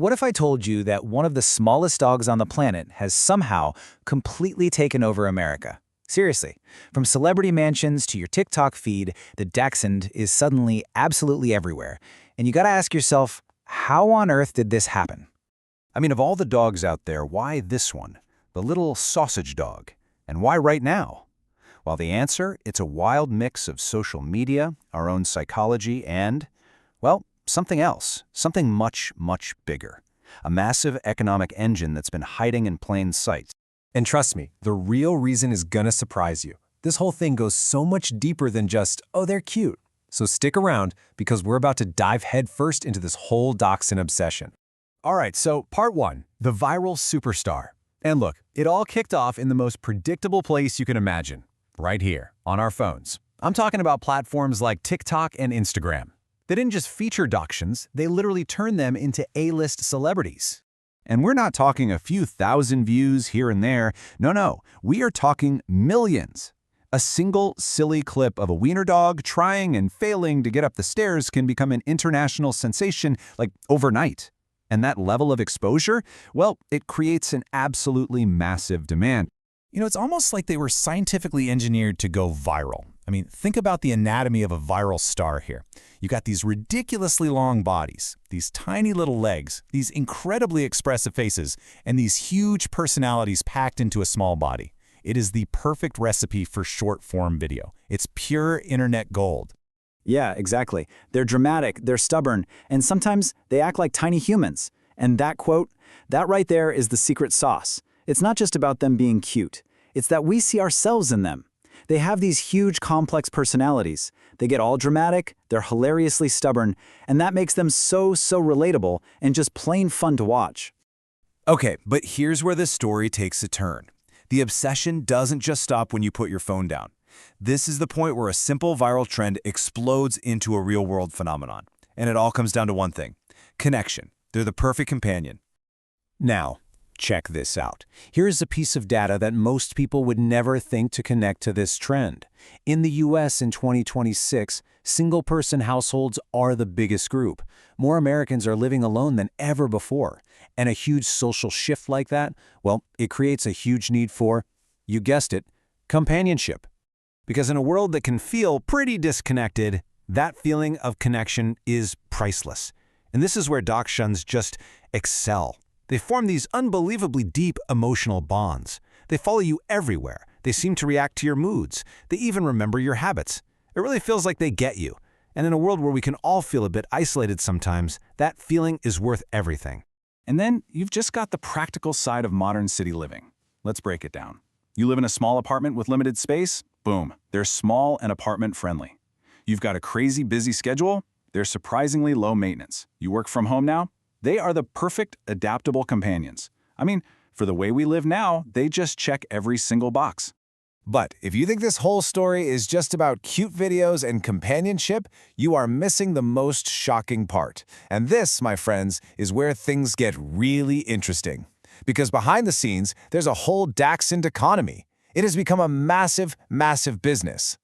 What if I told you that one of the smallest dogs on the planet has somehow completely taken over America? Seriously, from celebrity mansions to your TikTok feed, the Dachshund is suddenly absolutely everywhere. And you gotta ask yourself, how on earth did this happen? I mean, of all the dogs out there, why this one? The little sausage dog. And why right now? Well, the answer, it's a wild mix of social media, our own psychology, and, well, something else. Something much, much bigger. A massive economic engine that's been hiding in plain sight. And trust me, the real reason is gonna surprise you. This whole thing goes so much deeper than just, oh, they're cute. So stick around, because we're about to dive headfirst into this whole dachshund obsession. All right, so part one, the viral superstar. And look, it all kicked off in the most predictable place you can imagine, right here, on our phones. I'm talking about platforms like TikTok and Instagram. They didn't just feature dachshunds, they literally turned them into A-list celebrities. And we're not talking a few thousand views here and there. No, we are talking millions. A single silly clip of a wiener dog trying and failing to get up the stairs can become an international sensation, like overnight. And that level of exposure, well, it creates an absolutely massive demand. You know, it's almost like they were scientifically engineered to go viral. I mean, think about the anatomy of a viral star here. You got these ridiculously long bodies, these tiny little legs, these incredibly expressive faces, and these huge personalities packed into a small body. It is the perfect recipe for short-form video. It's pure internet gold. Yeah, exactly. They're dramatic, they're stubborn, and sometimes they act like tiny humans. And that quote, that right there is the secret sauce. It's not just about them being cute. It's that we see ourselves in them. They have these huge, complex personalities. They get all dramatic, they're hilariously stubborn, and that makes them so relatable and just plain fun to watch. Okay, but here's where the story takes a turn. The obsession doesn't just stop when you put your phone down. This is the point where a simple viral trend explodes into a real-world phenomenon. And it all comes down to one thing: connection. They're the perfect companion. Now, check this out. Here's a piece of data that most people would never think to connect to this trend. In the US in 2026, single-person households are the biggest group. More Americans are living alone than ever before. And a huge social shift like that, well, it creates a huge need for, you guessed it, companionship. Because in a world that can feel pretty disconnected, that feeling of connection is priceless. And this is where dachshunds just excel. They form these unbelievably deep emotional bonds. They follow you everywhere. They seem to react to your moods. They even remember your habits. It really feels like they get you. And in a world where we can all feel a bit isolated sometimes, that feeling is worth everything. And then you've just got the practical side of modern city living. Let's break it down. You live in a small apartment with limited space? Boom, they're small and apartment friendly. You've got a crazy busy schedule? They're surprisingly low maintenance. You work from home now? They are the perfect adaptable companions. I mean, for the way we live now, they just check every single box. But if you think this whole story is just about cute videos and companionship, you are missing the most shocking part. And this, my friends, is where things get really interesting. Because behind the scenes, there's a whole Dachshund economy. It has become a massive, massive business.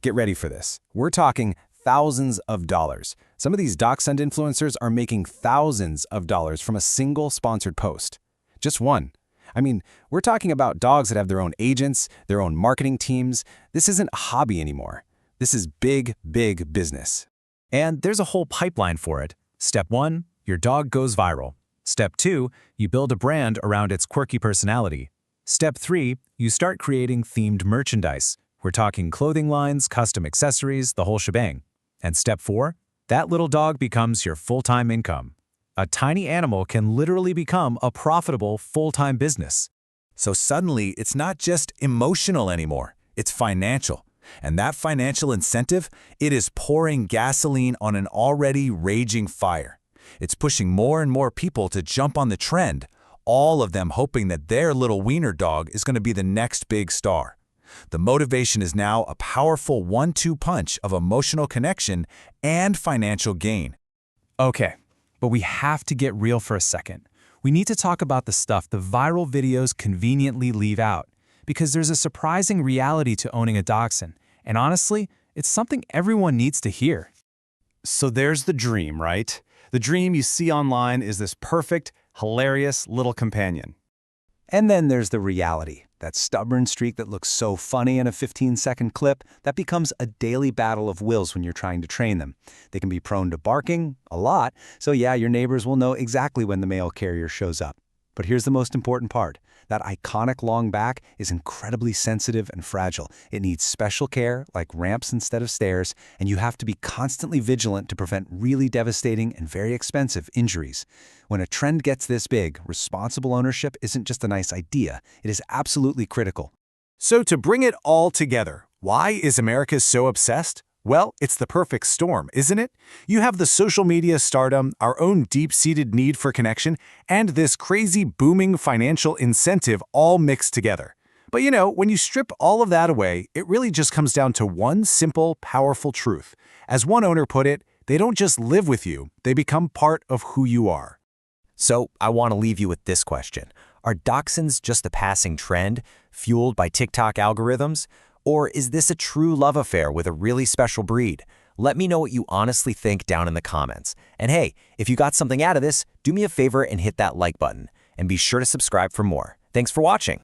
Get ready for this. We're talking thousands of dollars. Some of these Dachshund influencers are making thousands of dollars from a single sponsored post. Just one. I mean, we're talking about dogs that have their own agents, their own marketing teams. This isn't a hobby anymore. This is big, big business. And there's a whole pipeline for it. Step 1, your dog goes viral. Step 2, you build a brand around its quirky personality. Step 3, you start creating themed merchandise. We're talking clothing lines, custom accessories, the whole shebang. And step 4, that little dog becomes your full-time income. A tiny animal can literally become a profitable full-time business. So suddenly, it's not just emotional anymore, it's financial. And that financial incentive, it is pouring gasoline on an already raging fire. It's pushing more and more people to jump on the trend, all of them hoping that their little wiener dog is going to be the next big star. The motivation is now a powerful 1-2 punch of emotional connection and financial gain. Okay. But we have to get real for a second. We need to talk about the stuff the viral videos conveniently leave out, because there's a surprising reality to owning a dachshund, and honestly, it's something everyone needs to hear. So there's the dream, right? The dream you see online is this perfect, hilarious little companion. And then there's the reality, that stubborn streak that looks so funny in a 15-second clip that becomes a daily battle of wills when you're trying to train them. They can be prone to barking, a lot, so yeah, your neighbors will know exactly when the mail carrier shows up. But here's the most important part. That iconic long back is incredibly sensitive and fragile. It needs special care, like ramps instead of stairs, and you have to be constantly vigilant to prevent really devastating and very expensive injuries. When a trend gets this big, responsible ownership isn't just a nice idea, it is absolutely critical. So to bring it all together, why is America so obsessed? Well, it's the perfect storm, isn't it? You have the social media stardom, our own deep-seated need for connection, and this crazy booming financial incentive all mixed together. But you know, when you strip all of that away, it really just comes down to one simple, powerful truth. As one owner put it, they don't just live with you, they become part of who you are. So I want to leave you with this question. Are Dachshunds just a passing trend, fueled by TikTok algorithms? Or is this a true love affair with a really special breed? Let me know what you honestly think down in the comments. And hey, if you got something out of this, do me a favor and hit that like button. And be sure to subscribe for more. Thanks for watching.